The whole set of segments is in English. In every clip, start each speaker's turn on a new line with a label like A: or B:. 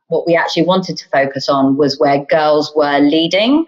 A: what we actually wanted to focus on was where girls were leading.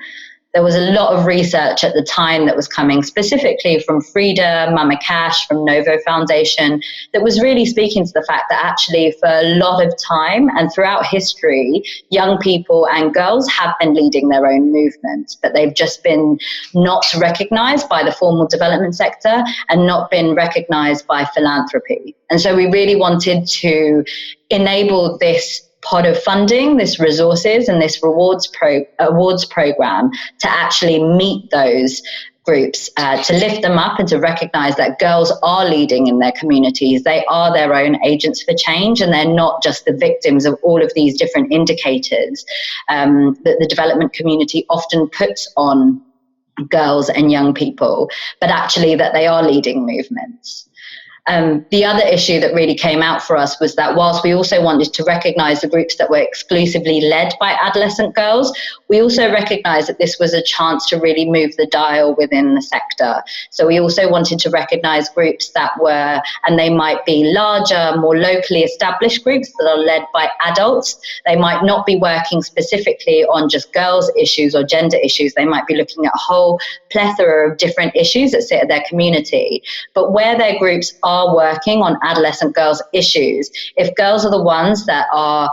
A: There was a lot of research at the time that was coming specifically from Frida, Mama Cash, from Novo Foundation, that was really speaking to the fact that actually for a lot of time and throughout history, young people and girls have been leading their own movements, but they've just been not recognized by the formal development sector and not been recognized by philanthropy. And so we really wanted to enable this pot of funding, this resources and this awards program to actually meet those groups, to lift them up and to recognize that girls are leading in their communities. They are their own agents for change, and they're not just the victims of all of these different indicators that the development community often puts on girls and young people, but actually that they are leading movements. The other issue that really came out for us was that whilst we also wanted to recognise the groups that were exclusively led by adolescent girls, we also recognised that this was a chance to really move the dial within the sector. So we also wanted to recognise groups that were, and they might be larger, more locally established groups that are led by adults. They might not be working specifically on just girls' issues or gender issues. They might be looking at a whole plethora of different issues that sit at their community. But where their groups are working on adolescent girls' issues, if girls are the ones that are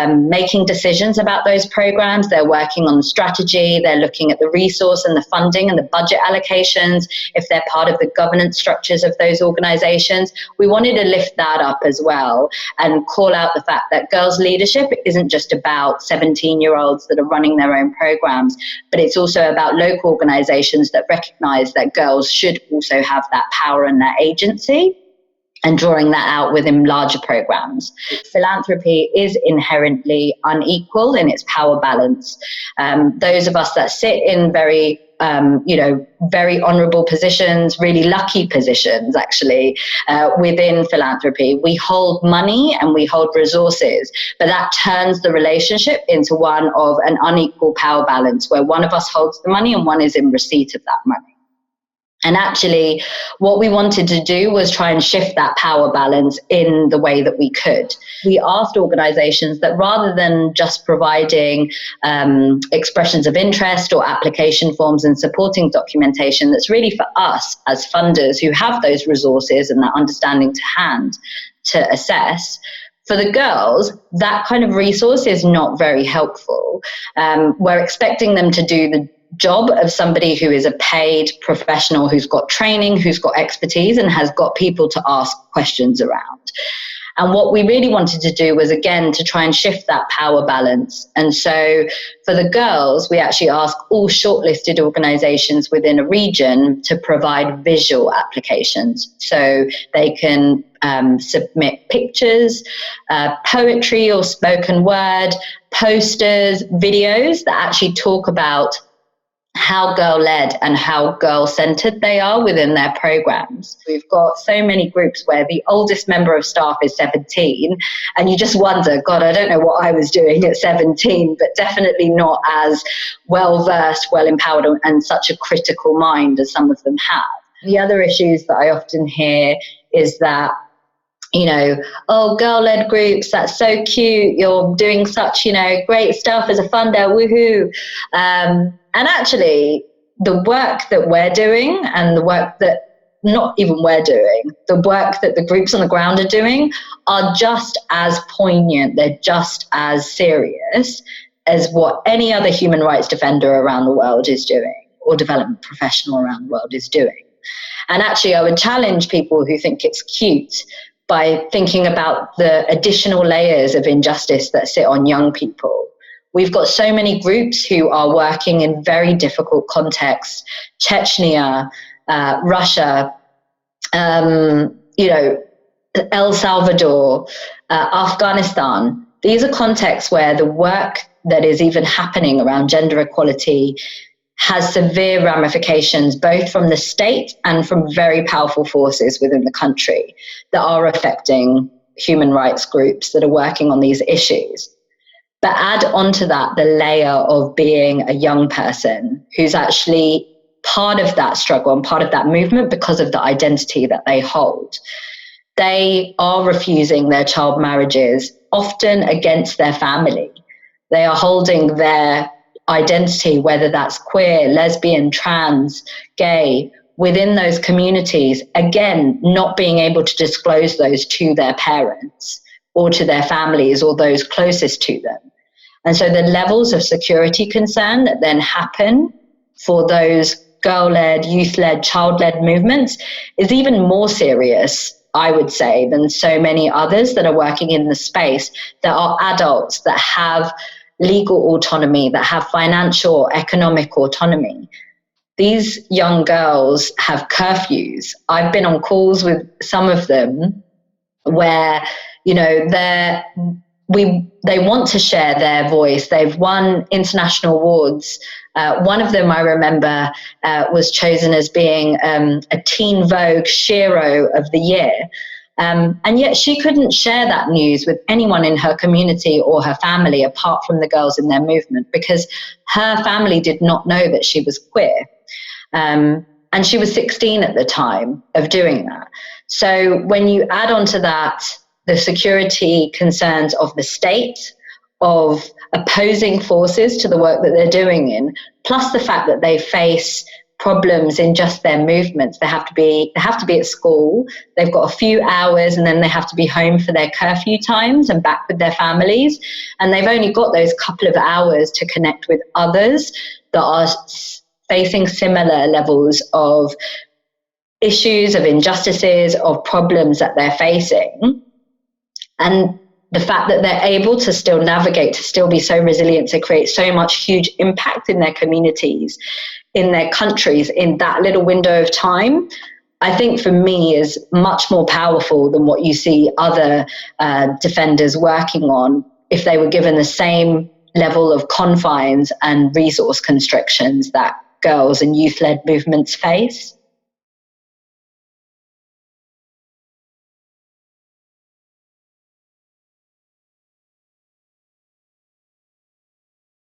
A: making decisions about those programs, they're working on the strategy, they're looking at the resource and the funding and the budget allocations, if they're part of the governance structures of those organizations, we wanted to lift that up as well and call out the fact that girls' leadership isn't just about 17-year-olds that are running their own programs, but it's also about local organizations that recognize that girls should also have that power and that agency, and drawing that out within larger programs. Philanthropy is inherently unequal in its power balance. Those of us that sit in very honourable positions, really lucky positions actually, within philanthropy, we hold money and we hold resources, but that turns the relationship into one of an unequal power balance where one of us holds the money and one is in receipt of that money. And actually, what we wanted to do was try and shift that power balance in the way that we could. We asked organizations that rather than just providing expressions of interest or application forms and supporting documentation, that's really for us as funders who have those resources and that understanding to hand to assess. For the girls, that kind of resource is not very helpful. We're expecting them to do the job of somebody who is a paid professional, who's got training, who's got expertise, and has got people to ask questions around. And what we really wanted to do was, again, to try and shift that power balance. And so for the girls, we actually asked all shortlisted organizations within a region to provide visual applications. So they can submit pictures, poetry or spoken word, posters, videos that actually talk about how girl-led and how girl-centered they are within their programs. We've got so many groups where the oldest member of staff is 17, and you just wonder, God, I don't know what I was doing at 17, but definitely not as well-versed, well-empowered, and such a critical mind as some of them have. The other issues that I often hear is that, oh, girl-led groups, that's so cute, you're doing such, great stuff as a funder, woohoo. And actually, the work that we're doing and the work that not even we're doing, the work that the groups on the ground are doing are just as poignant, they're just as serious as what any other human rights defender around the world is doing or development professional around the world is doing. And actually, I would challenge people who think it's cute by thinking about the additional layers of injustice that sit on young people. We've got so many groups who are working in very difficult contexts, Chechnya, Russia, El Salvador, Afghanistan. These are contexts where the work that is even happening around gender equality has severe ramifications, both from the state and from very powerful forces within the country that are affecting human rights groups that are working on these issues. But add onto that the layer of being a young person who's actually part of that struggle and part of that movement because of the identity that they hold. They are refusing their child marriages often against their family. They are holding their identity, whether that's queer, lesbian, trans, gay, within those communities, again, not being able to disclose those to their parents or to their families or those closest to them. And so the levels of security concern that then happen for those girl-led, youth-led, child-led movements is even more serious, I would say, than so many others that are working in the space that are adults, that have legal autonomy, that have financial, economic autonomy. These young girls have curfews. I've been on calls with some of them where, you know, they want to share their voice. They've won international awards. One of them, I remember, was chosen as being a Teen Vogue Shero of the Year. And yet she couldn't share that news with anyone in her community or her family apart from the girls in their movement, because her family did not know that she was queer. And she was 16 at the time of doing that. So when you add on to that the security concerns of the state, of opposing forces to the work that they're doing in, plus the fact that they face problems in just their movements. They have to be at school. They've got a few hours and then they have to be home for their curfew times and back with their families. And they've only got those couple of hours to connect with others that are facing similar levels of issues, of injustices, of problems that they're facing. And the fact that they're able to still navigate, to still be so resilient, to create so much huge impact in their communities, in their countries, in that little window of time, I think for me is much more powerful than what you see other defenders working on if they were given the same level of confines and resource constrictions that girls and youth-led movements face.